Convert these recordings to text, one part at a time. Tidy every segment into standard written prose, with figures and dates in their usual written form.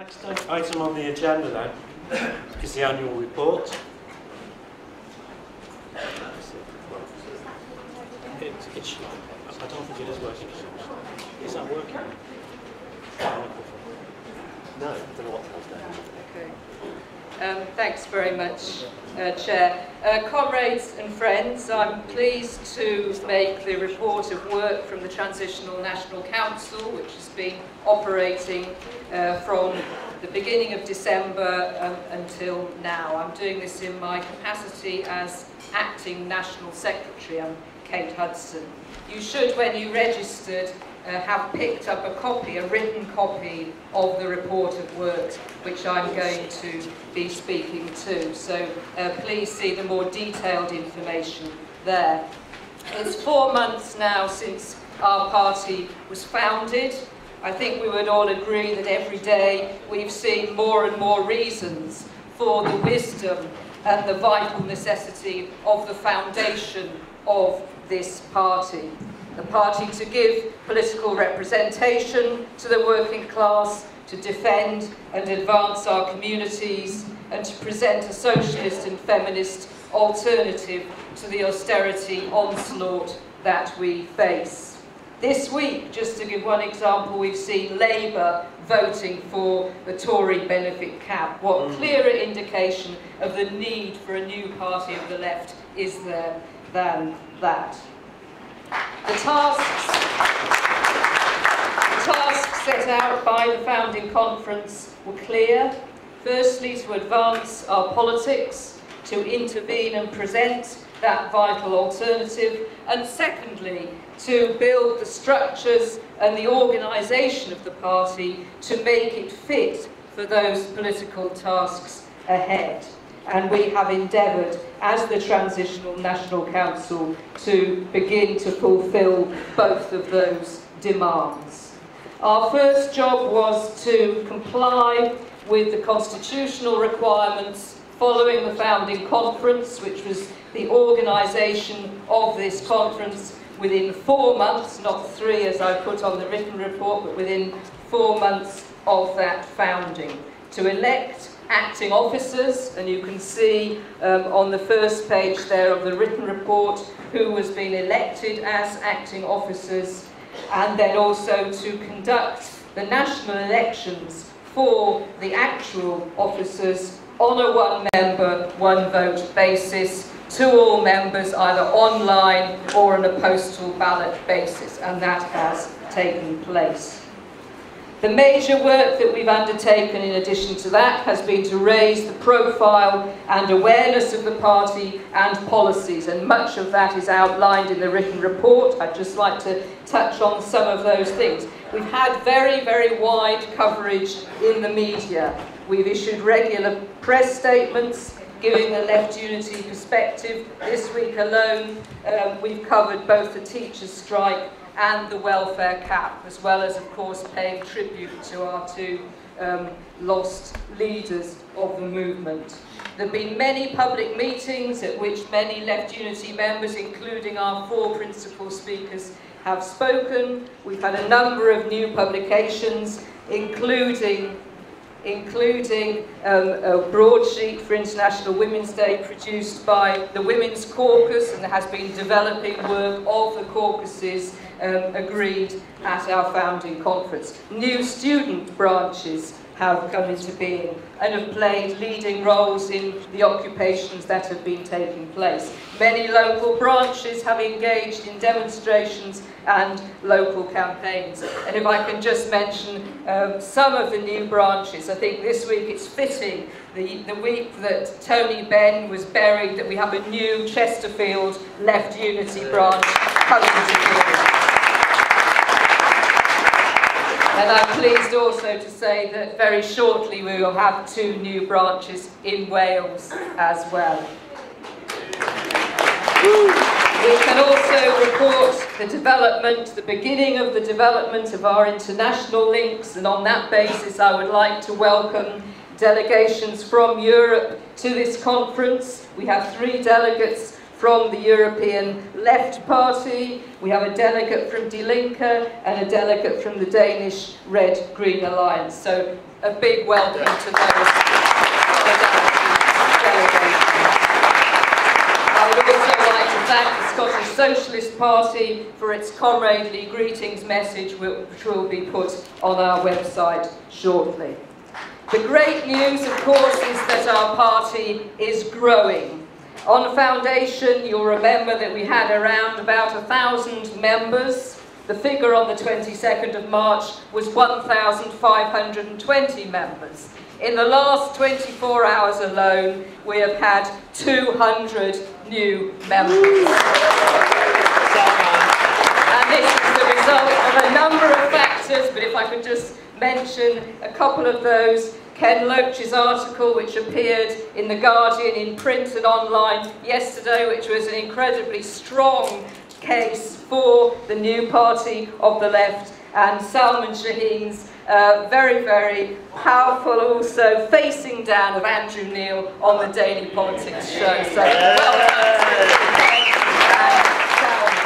Next item on the agenda then is the annual report. I don't think it is working. Is that working? No, I don't know what that's doing. Okay. Thanks very much, Chair. Comrades and friends, I'm pleased to make the report of work from the Transitional National Council, which has been operating from the beginning of December until now. I'm doing this in my capacity as Acting National Secretary. I'm Kate Hudson. You should, when you registered, have picked up a copy, a written copy of the report of work, which I'm going to be speaking to. So please see the more detailed information there. It's 4 months now since our party was founded. I think we would all agree that every day we've seen more and more reasons for the wisdom and the vital necessity of the foundation of this party. The party to give political representation to the working class, to defend and advance our communities, and to present a socialist and feminist alternative to the austerity onslaught that we face. This week, just to give one example, we've seen Labour voting for the Tory benefit cap. What clearer indication of the need for a new party of the left is there than that? The tasks set out by the founding conference were clear. Firstly, to advance our politics, to intervene and present that vital alternative, and secondly, to build the structures and the organisation of the party to make it fit for those political tasks ahead. And we have endeavoured, as the Transitional National Council, to begin to fulfil both of those demands. Our first job was to comply with the constitutional requirements following the founding conference, which was the organisation of this conference within 4 months, not 3 as I put on the written report, but within 4 months of that founding, to elect acting officers, and you can see on the first page there of the written report who has been elected as acting officers, and then also to conduct the national elections for the actual officers on a one-member, one-vote basis to all members, either online or on a postal ballot basis, and that has taken place. The major work that we've undertaken in addition to that has been to raise the profile and awareness of the party and policies, and much of that is outlined in the written report. I'd just like to touch on some of those things. We've had very, very wide coverage in the media. We've issued regular press statements giving the left unity perspective. This week alone, we've covered both the teachers' strike and the welfare cap, as well as, of course, paying tribute to our two lost leaders of the movement. There have been many public meetings at which many Left Unity members, including our 4 principal speakers, have spoken. We've had a number of new publications, including a broadsheet for International Women's Day produced by the Women's Caucus, and there has been developing work of the caucuses agreed at our founding conference. New student branches have come into being and have played leading roles in the occupations that have been taking place. Many local branches have engaged in demonstrations and local campaigns. And if I can just mention some of the new branches, I think this week it's fitting, the week that Tony Benn was buried, that we have a new Chesterfield Left Unity branch coming to being. And I'm pleased also to say that very shortly we will have 2 new branches in Wales as well. We can also report the beginning of the development of our international links, and on that basis I would like to welcome delegations from Europe to this conference. We have 3 delegates from the European Left Party. We have a delegate from Die Linke and a delegate from the Danish Red-Green Alliance. So a big welcome to those delegations. I would also like to thank the Scottish Socialist Party for its comradely greetings message, which will be put on our website shortly. The great news, of course, is that our party is growing. On foundation, you'll remember that we had around about 1,000 members. The figure on the 22nd of March was 1,520 members. In the last 24 hours alone, we have had 200 new members. And this is the result of a number of factors, but if I could just mention a couple of those. Ken Loach's article, which appeared in The Guardian in print and online yesterday, which was an incredibly strong case for the new party of the left, and Salman Shaheen's very, very powerful also facing down of Andrew Neil on the Daily Politics show. So well done to Ken and Salman.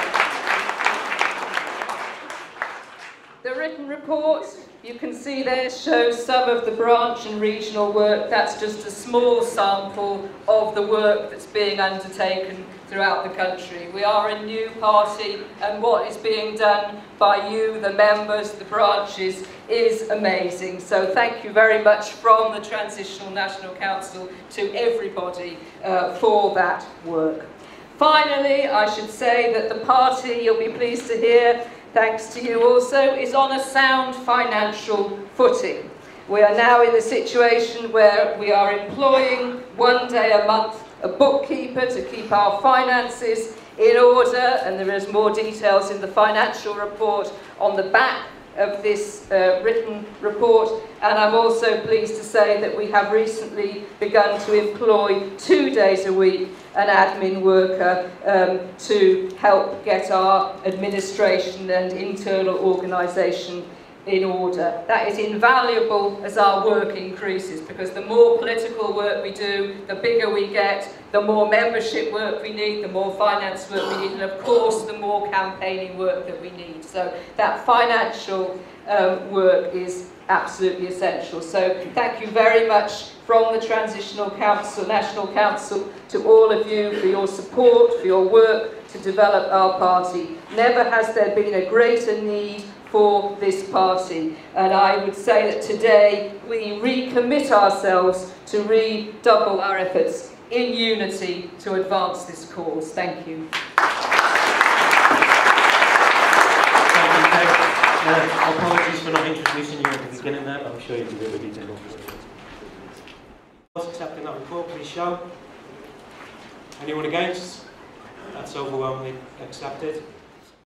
The written report, you can see there, shows some of the branch and regional work. That's just a small sample of the work that's being undertaken throughout the country. We are a new party, and what is being done by you, the members, the branches, is amazing. So thank you very much from the Transitional National Council to everybody for that work. Finally, I should say that the party, you'll be pleased to hear, thanks to you also, is on a sound financial footing. We are now in the situation where we are employing 1 day a month a bookkeeper to keep our finances in order, and there is more details in the financial report on the back of this written report. And I'm also pleased to say that we have recently begun to employ 2 days a week an admin worker to help get our administration and internal organisation in order. That is invaluable as our work increases, because the more political work we do, the bigger we get, the more membership work we need, the more finance work we need, and of course the more campaigning work that we need. So that financial work is absolutely essential. So thank you very much from the Transitional Council, National Council, to all of you for your support, for your work to develop our party. Never has there been a greater need for this party, and I would say that today we recommit ourselves to redouble our efforts in unity to advance this cause. Thank you. Apologies for not introducing you at the beginning there, but I'm sure you'll be really detailed. Accepting that report, please show. Anyone against? That's overwhelmingly accepted.